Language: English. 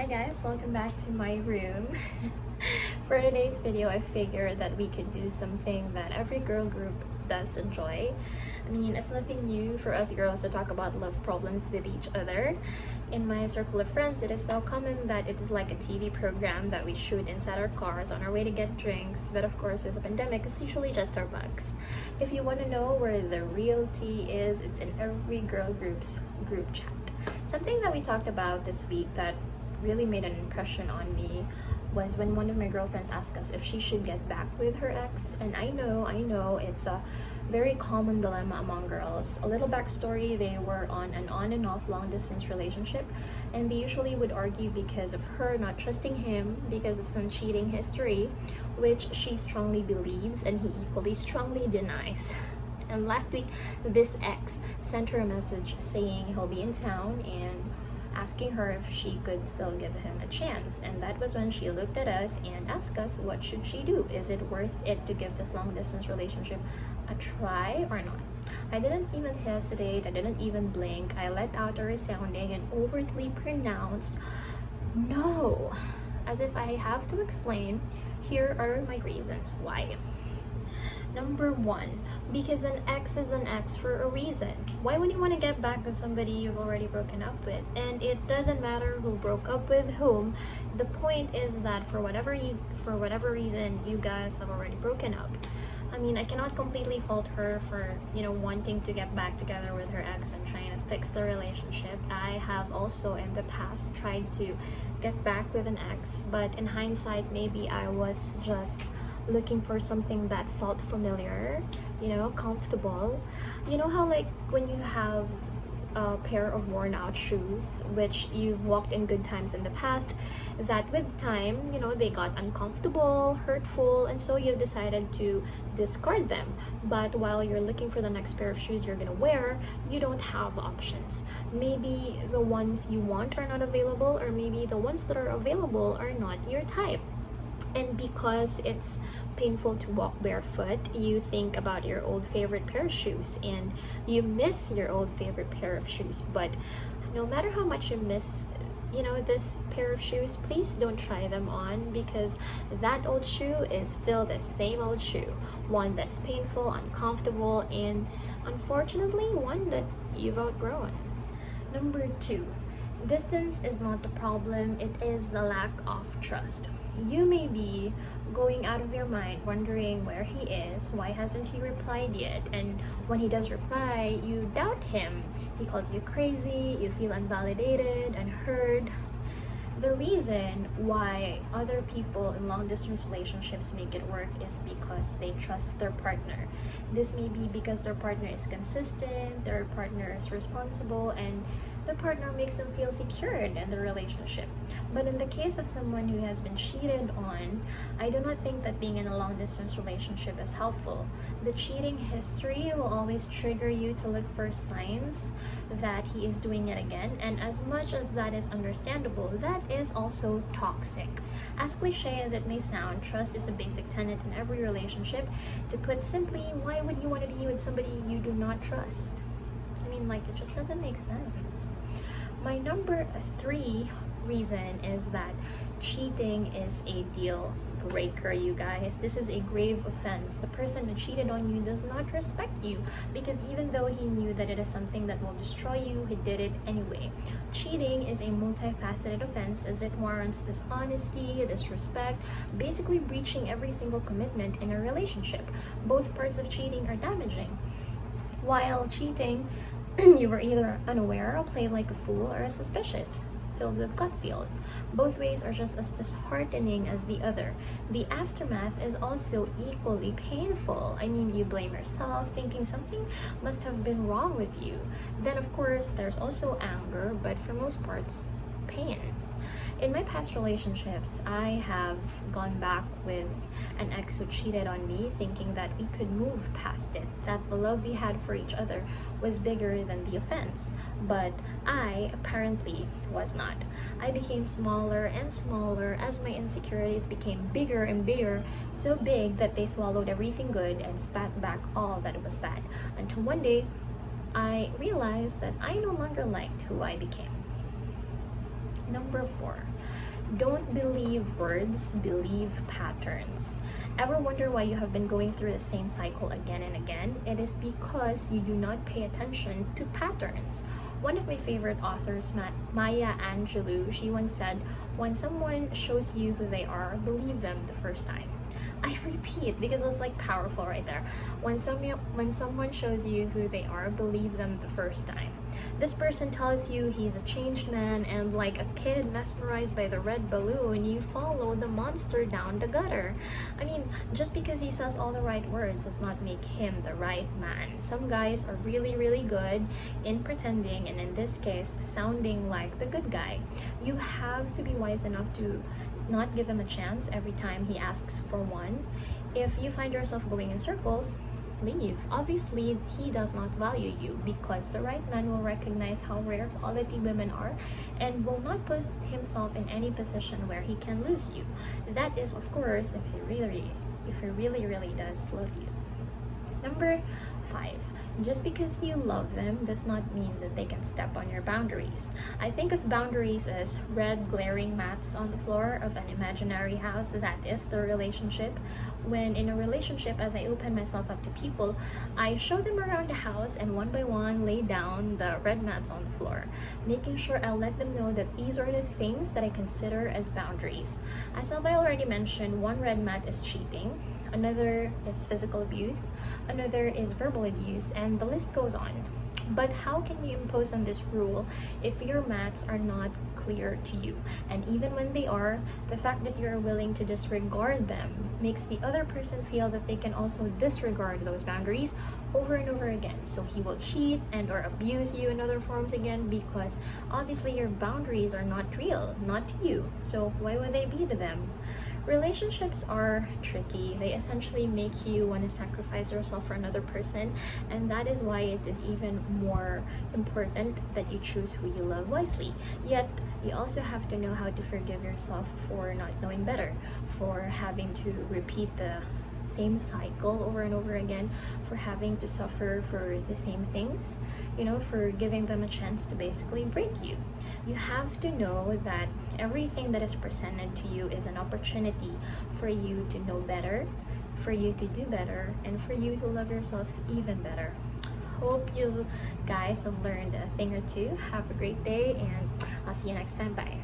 Hi guys, welcome back to my room. For today's video, I figured that we could do something that every girl group does enjoy. I mean, it's nothing new for us girls to talk about love problems with each other. In my circle of friends, it is so common that it is like a TV program that we shoot inside our cars on our way to get drinks. But of course, with the pandemic, it's usually just our bugs. If you want to know where the real tea is, it's in every girl group's group chat. Something that we talked about this week that really made an impression on me was when one of my girlfriends asked us if she should get back with her ex. And I know it's a very common dilemma among girls. A little backstory: they were on and off long distance relationship, and they usually would argue because of her not trusting him because of some cheating history, which she strongly believes and he equally strongly denies. And last week, this ex sent her a message saying he'll be in town and asking her if she could still give him a chance. And that was when she looked at us and asked us, what should she do? Is it worth it to give this long distance relationship a try or not? I didn't even hesitate, I didn't even blink. I let out a resounding and overtly pronounced no. As if I have to explain, here are my reasons why. Number one, because an ex is an ex for a reason. Why would you want to get back with somebody you've already broken up with? And it doesn't matter who broke up with whom. The point is that for whatever reason, you guys have already broken up. I mean, I cannot completely fault her for, wanting to get back together with her ex and trying to fix the relationship. I have also in the past tried to get back with an ex, but in hindsight, maybe I was just looking for something that felt familiar, comfortable. You know how, like, when you have a pair of worn out shoes which you've walked in good times in the past, that with time, they got uncomfortable, hurtful, and so you've decided to discard them. But while you're looking for the next pair of shoes you're gonna wear, you don't have options. Maybe the ones you want are not available, or maybe the ones that are available are not your type. And because it's painful to walk barefoot, you think about your old favorite pair of shoes and you miss your old favorite pair of shoes. But no matter how much you miss, this pair of shoes, please don't try them on, because that old shoe is still the same old shoe. One that's painful, uncomfortable, and unfortunately one that you've outgrown. Number two, distance is not the problem, it is the lack of trust. You may be going out of your mind wondering where he is, why hasn't he replied yet, and when he does reply, you doubt him. He calls you crazy, you feel invalidated and heard. The reason why other people in long distance relationships make it work is because they trust their partner. This may be because their partner is consistent, their partner is responsible, and their partner makes them feel secured in the relationship. But in the case of someone who has been cheated on, I do not think that being in a long distance relationship is helpful. The cheating history will always trigger you to look for signs that he is doing it again, and as much as that is understandable, that is also toxic. As cliche as it may sound, trust is a basic tenet in every relationship. To put simply, why would you want to be with somebody you do not trust? I mean, it just doesn't make sense. My number three reason is that cheating is a deal breaker, you guys. This is a grave offense. The person who cheated on you does not respect you, because even though he knew that it is something that will destroy you, he did it anyway. Cheating is a multifaceted offense, as it warrants dishonesty, disrespect, basically breaching every single commitment in a relationship. Both parts of cheating are damaging. While cheating, you were either unaware or played like a fool, or suspicious, filled with gut feels. Both ways are just as disheartening as the other. The aftermath is also equally painful. I mean, you blame yourself, thinking something must have been wrong with you. Then, of course, there's also anger, but for most parts, pain. In my past relationships, I have gone back with an ex who cheated on me, thinking that we could move past it, that the love we had for each other was bigger than the offense. But I apparently was not. I became smaller and smaller as my insecurities became bigger and bigger, so big that they swallowed everything good and spat back all that was bad, until one day I realized that I no longer liked who I became. Number 4, don't believe words, believe patterns. Ever wonder why you have been going through the same cycle again and again? It is because you do not pay attention to patterns. One of my favorite authors, Maya Angelou, she once said, when someone shows you who they are, believe them the first time. I repeat because it's like powerful right there. When someone shows you who they are, believe them the first time. This person tells you he's a changed man, and like a kid mesmerized by the red balloon, you follow the monster down the gutter. I mean, just because he says all the right words does not make him the right man. Some guys are really, really good in pretending, and in this case, sounding like the good guy. You have to be wise enough to not give him a chance every time he asks for one. If you find yourself going in circles, leave. Obviously, he does not value you, because the right man will recognize how rare quality women are and will not put himself in any position where he can lose you. That is, of course, if he really does love you. Number 5, just because you love them does not mean that they can step on your boundaries. I think of boundaries as red glaring mats on the floor of an imaginary house. That is the relationship. When in a relationship, as I open myself up to people, I show them around the house and one by one lay down the red mats on the floor, making sure I let them know that these are the things that I consider as boundaries. As I already mentioned, one red mat is cheating, another is physical abuse, another is verbal abuse, and the list goes on. But how can you impose on this rule if your mats are not clear to you? And even when they are, the fact that you're willing to disregard them makes the other person feel that they can also disregard those boundaries over and over again. So he will cheat and or abuse you in other forms again, because obviously your boundaries are not real, not to you. So why would they be to them? Relationships are tricky. They essentially make you want to sacrifice yourself for another person, and that is why it is even more important that you choose who you love wisely. Yet, you also have to know how to forgive yourself for not knowing better, for having to repeat the same cycle over and over again, for having to suffer for the same things, for giving them a chance to basically break you. You have to know that everything that is presented to you is an opportunity for you to know better, for you to do better, and for you to love yourself even better. Hope you guys have learned a thing or two. Have a great day, and I'll see you next time. Bye.